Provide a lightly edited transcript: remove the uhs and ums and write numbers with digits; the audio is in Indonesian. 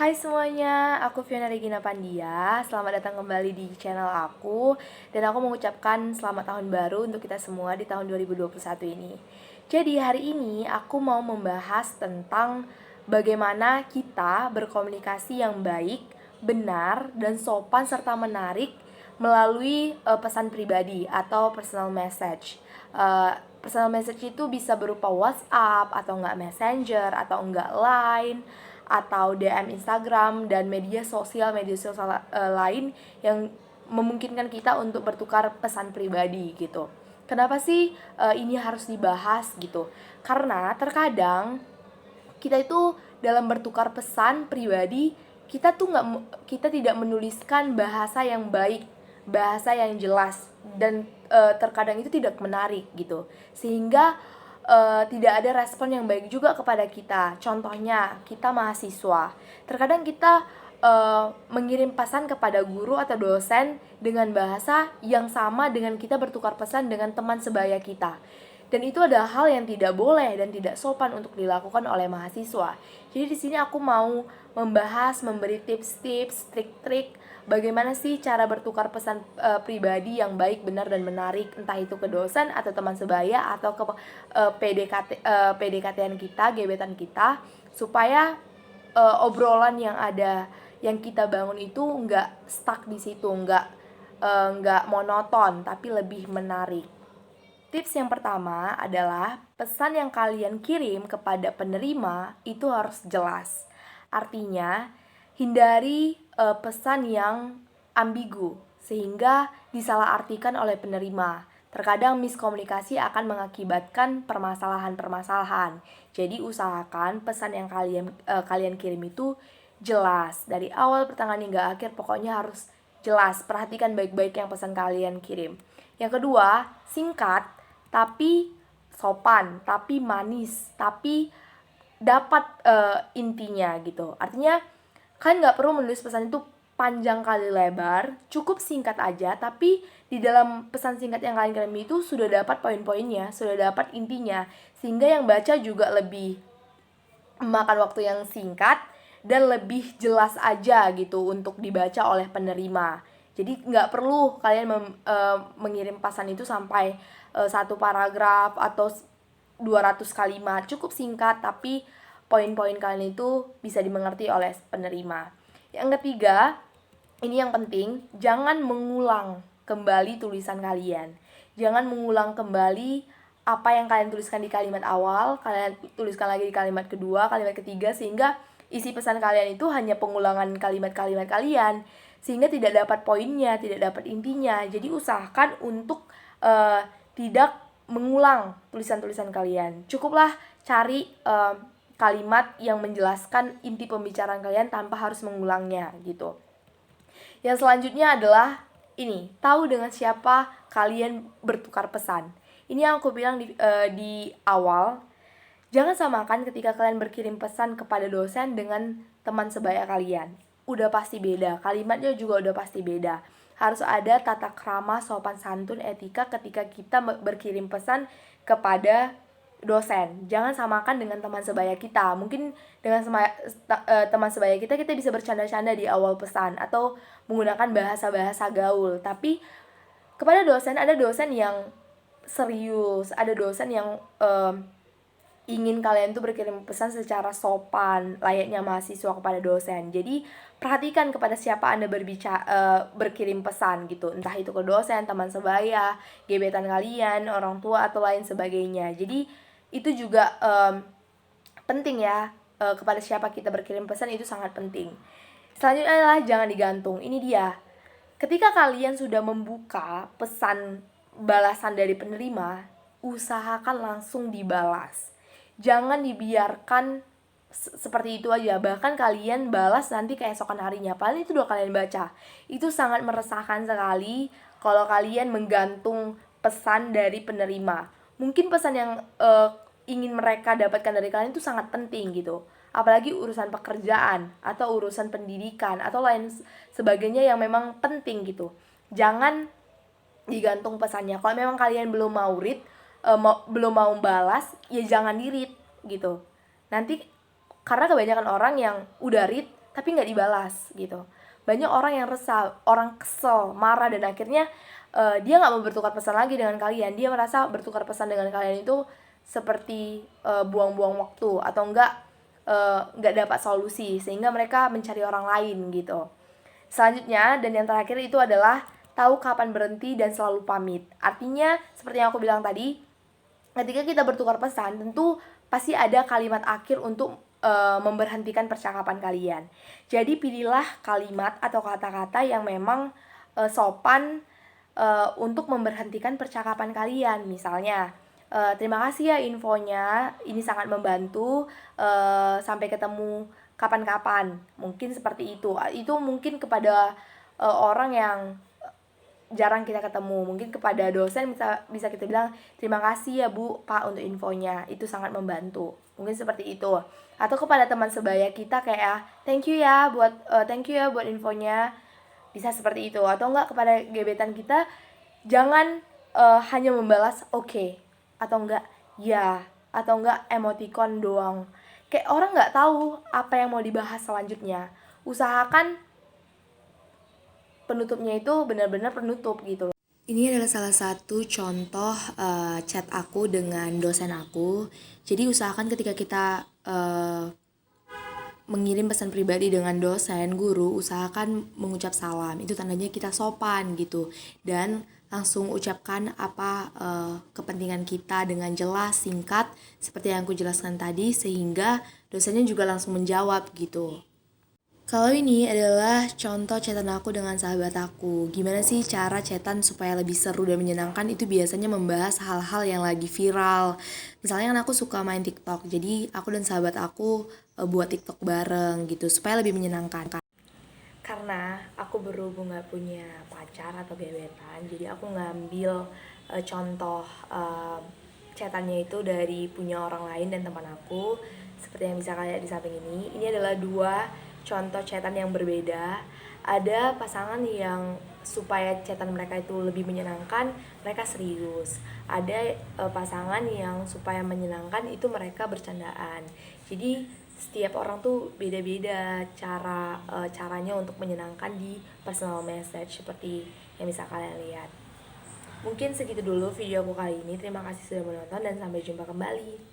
Hai semuanya, aku Fiona Regina Pandia. Selamat datang kembali di channel aku. Dan aku mengucapkan selamat tahun baru untuk kita semua di tahun 2021 ini. Jadi hari ini aku mau membahas tentang bagaimana kita berkomunikasi yang baik, benar, dan sopan serta menarik melalui pesan pribadi atau personal message. Personal message itu bisa berupa WhatsApp atau enggak Messenger atau enggak Line atau DM Instagram dan media sosial lain yang memungkinkan kita untuk bertukar pesan pribadi gitu. Kenapa sih ini harus dibahas gitu? Karena terkadang kita itu dalam bertukar pesan pribadi kita tidak menuliskan bahasa yang baik, bahasa yang jelas, dan terkadang itu tidak menarik gitu, sehingga tidak ada respon yang baik juga kepada kita. Contohnya kita mahasiswa, terkadang kita mengirim pesan kepada guru atau dosen dengan bahasa yang sama dengan kita bertukar pesan dengan teman sebaya kita. Dan itu adalah hal yang tidak boleh dan tidak sopan untuk dilakukan oleh mahasiswa. Jadi di sini aku mau memberi tips-tips, trik-trik bagaimana sih cara bertukar pesan pribadi yang baik, benar dan menarik, entah itu ke dosen atau teman sebaya atau ke PDKT-an kita, gebetan kita, supaya obrolan yang kita bangun itu nggak stuck di situ, nggak monoton, tapi lebih menarik. Tips yang pertama adalah pesan yang kalian kirim kepada penerima itu harus jelas. Artinya, hindari pesan yang ambigu sehingga disalahartikan oleh penerima. Terkadang miskomunikasi akan mengakibatkan permasalahan-permasalahan. Jadi usahakan pesan yang kalian kirim itu jelas dari awal pertengahan hingga akhir, pokoknya harus jelas. Perhatikan baik-baik yang pesan kalian kirim. Yang kedua, singkat tapi sopan, tapi manis, tapi dapat intinya gitu. Artinya kalian nggak perlu menulis pesan itu panjang kali lebar, cukup singkat aja, tapi di dalam pesan singkat yang kalian kirim itu sudah dapat poin-poinnya, sudah dapat intinya, sehingga yang baca juga lebih memakan waktu yang singkat dan lebih jelas aja gitu untuk dibaca oleh penerima. Jadi nggak perlu kalian mengirim pesan itu sampai satu paragraf atau 200 kalimat. Cukup singkat tapi poin-poin kalian itu bisa dimengerti oleh penerima. Yang ketiga, ini yang penting, jangan mengulang kembali tulisan kalian. Jangan mengulang kembali apa yang kalian tuliskan di kalimat awal, kalian tuliskan lagi di kalimat kedua, kalimat ketiga, sehingga isi pesan kalian itu hanya pengulangan kalimat-kalimat kalian, sehingga tidak dapat poinnya, tidak dapat intinya. Jadi usahakan untuk tidak mengulang tulisan-tulisan kalian. Cukuplah cari kalimat yang menjelaskan inti pembicaraan kalian tanpa harus mengulangnya gitu. Yang selanjutnya adalah ini, tahu dengan siapa kalian bertukar pesan. Ini yang aku bilang di awal. Jangan samakan ketika kalian berkirim pesan kepada dosen dengan teman sebaya kalian. Udah pasti beda, kalimatnya juga udah pasti beda. Harus ada tata krama, sopan santun, etika ketika kita berkirim pesan kepada dosen. Jangan samakan dengan teman sebaya kita. Mungkin dengan teman sebaya kita bisa bercanda-canda di awal pesan atau menggunakan bahasa-bahasa gaul. Tapi kepada dosen, ada dosen yang serius, ada dosen yang ingin kalian tuh berkirim pesan secara sopan, layaknya mahasiswa kepada dosen. Jadi perhatikan kepada siapa Anda berkirim pesan gitu, entah itu ke dosen, teman sebaya, gebetan kalian, orang tua atau lain sebagainya. Jadi itu juga penting ya, kepada siapa kita berkirim pesan itu sangat penting. Selanjutnya adalah jangan digantung. Ini dia, ketika kalian sudah membuka pesan balasan dari penerima, usahakan langsung dibalas. Jangan dibiarkan seperti itu aja. Bahkan kalian balas nanti keesokan harinya, padahal itu udah kalian baca. Itu sangat meresahkan sekali kalau kalian menggantung pesan dari penerima. Mungkin pesan yang ingin mereka dapatkan dari kalian itu sangat penting gitu, apalagi urusan pekerjaan atau urusan pendidikan atau lain sebagainya yang memang penting gitu. Jangan digantung pesannya. Kalau memang kalian belum mau read, belum mau balas, ya jangan di read gitu. Nanti karena kebanyakan orang yang udah read tapi nggak dibalas gitu. Banyak orang yang resah, orang kesel, marah, dan akhirnya dia nggak mau bertukar pesan lagi dengan kalian. Dia merasa bertukar pesan dengan kalian itu seperti buang-buang waktu, atau nggak dapat solusi, sehingga mereka mencari orang lain gitu. Selanjutnya, dan yang terakhir itu adalah tahu kapan berhenti dan selalu pamit. Artinya seperti yang aku bilang tadi, ketika kita bertukar pesan, tentu pasti ada kalimat akhir untuk memberhentikan percakapan kalian. Jadi pilihlah kalimat atau kata-kata yang memang sopan untuk memberhentikan percakapan kalian. Misalnya, terima kasih ya infonya, ini sangat membantu, sampai ketemu kapan-kapan. Mungkin seperti itu. Itu mungkin kepada orang yang jarang kita ketemu. Mungkin kepada dosen bisa kita bilang, terima kasih ya Bu, Pak, untuk infonya, itu sangat membantu. Mungkin seperti itu. Atau kepada teman sebaya kita kayak, thank you ya buat infonya. Bisa seperti itu. Atau enggak kepada gebetan kita, jangan hanya membalas oke, atau enggak ya, atau enggak emoticon doang. Kayak orang nggak tahu apa yang mau dibahas selanjutnya. Usahakan penutupnya itu benar-benar penutup gitu loh. Ini adalah salah satu contoh chat aku dengan dosen aku. Jadi usahakan ketika kita mengirim pesan pribadi dengan dosen, guru, usahakan mengucap salam. Itu tandanya kita sopan gitu. Dan langsung ucapkan apa kepentingan kita dengan jelas, singkat, seperti yang aku jelaskan tadi, sehingga dosennya juga langsung menjawab gitu. Kalau ini adalah contoh chatan aku dengan sahabat aku. Gimana sih cara chatan supaya lebih seru dan menyenangkan? Itu biasanya membahas hal-hal yang lagi viral. Misalnya kan aku suka main TikTok, jadi aku dan sahabat aku buat TikTok bareng gitu supaya lebih menyenangkan. Karena aku berhubung gak punya pacar atau gebetan, jadi aku ngambil contoh chatannya itu dari punya orang lain dan teman aku. Seperti yang bisa kalian lihat di samping ini. Ini adalah dua contoh chatan yang berbeda. Ada pasangan yang supaya chatan mereka itu lebih menyenangkan, mereka serius. Ada pasangan yang supaya menyenangkan itu mereka bercandaan. Jadi setiap orang tuh beda-beda caranya untuk menyenangkan di personal message, seperti yang bisa kalian lihat. Mungkin segitu dulu video aku kali ini. Terima kasih sudah menonton dan sampai jumpa kembali.